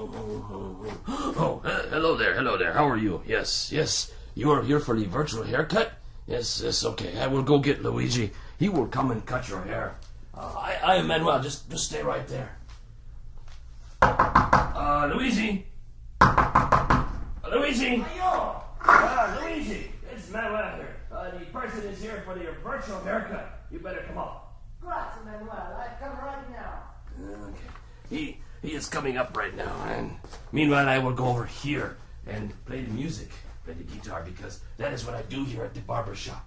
Oh, hello there. How are you? Yes. You are here for the virtual haircut? Yes, okay. I will go get Luigi. He will come and cut your hair. I am Manuel. Just stay right there. Luigi? Luigi? Luigi, it's Manuel here. The person is here for the virtual haircut. You better come up. Grazie, Manuel. I come right now. Okay. He is coming up right now, and meanwhile I will go over here and play the music, play the guitar, because that is what I do here at the barber shop.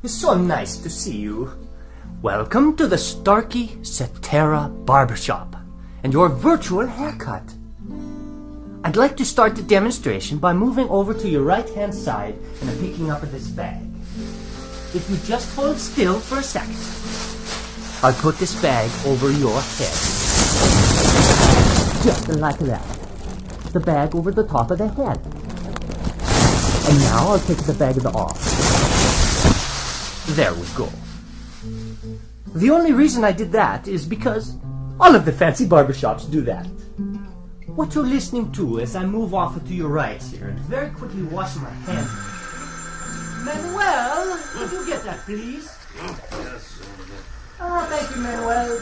It's so nice to see you. Welcome to the Starkey Cetera Barbershop and your virtual haircut. I'd like to start the demonstration by moving over to your right-hand side and picking up this bag. If you just hold still for a second, I'll put this bag over your head. Just like that. The bag over the top of the head. And now I'll take the bag off. There we go. The only reason I did that is because all of the fancy barbershops do that. What you're listening to as I move off to your right here and very quickly wash my hands. Manuel, could you get that, please? Yes. Thank you, Manuel.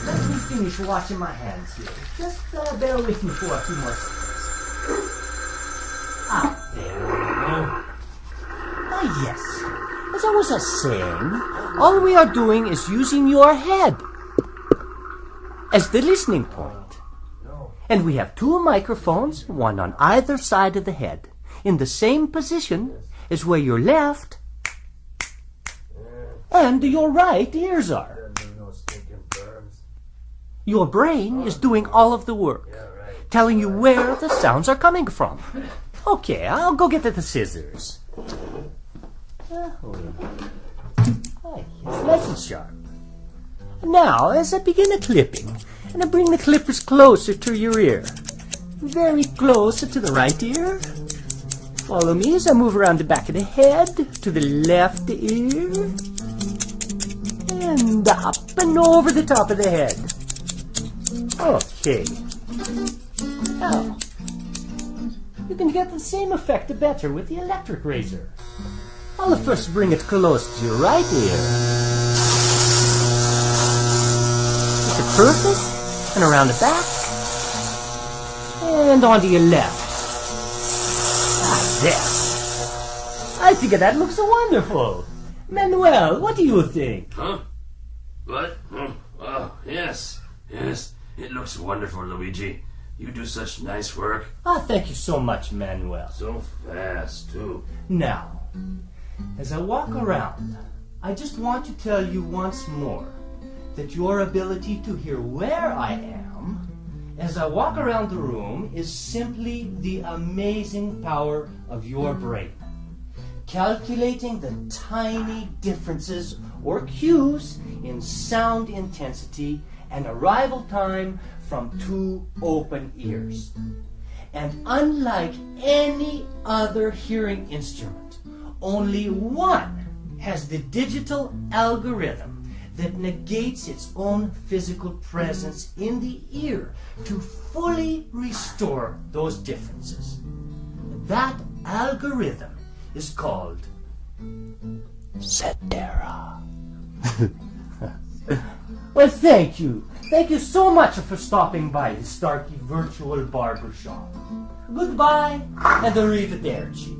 Let me finish washing my hands here. Just bear with me for a few more seconds. There we go. Yes. As I was saying, all we are doing is using your head as the listening point. And we have two microphones, one on either side of the head, in the same position as where your left and your right ears are. Your brain is doing all of the work, telling you where the sounds are coming from. Okay, I'll go get the scissors. It's nice and sharp. Now, as I begin the clipping, and I bring the clippers closer to your ear, very close to the right ear. Follow me as I move around the back of the head to the left ear, and up and over the top of the head. Okay. Now, you can get the same effect better with the electric razor. I'll first bring it close to your right ear. Is it perfect? And around the back. And onto your left. There. I think that looks wonderful. Manuel, what do you think? Huh? What? Oh, yes. It looks wonderful, Luigi. You do such nice work. Thank you so much, Manuel. So fast, too. Now, as I walk around, I just want to tell you once more that your ability to hear where I am as I walk around the room is simply the amazing power of your brain. Calculating the tiny differences or cues in sound intensity and arrival time from two open ears. And unlike any other hearing instrument, only one has the digital algorithm that negates its own physical presence in the ear to fully restore those differences. That algorithm is called Cetera. Well, thank you. Thank you so much for stopping by the Starkey Virtual Barbershop. Goodbye and arrivederci.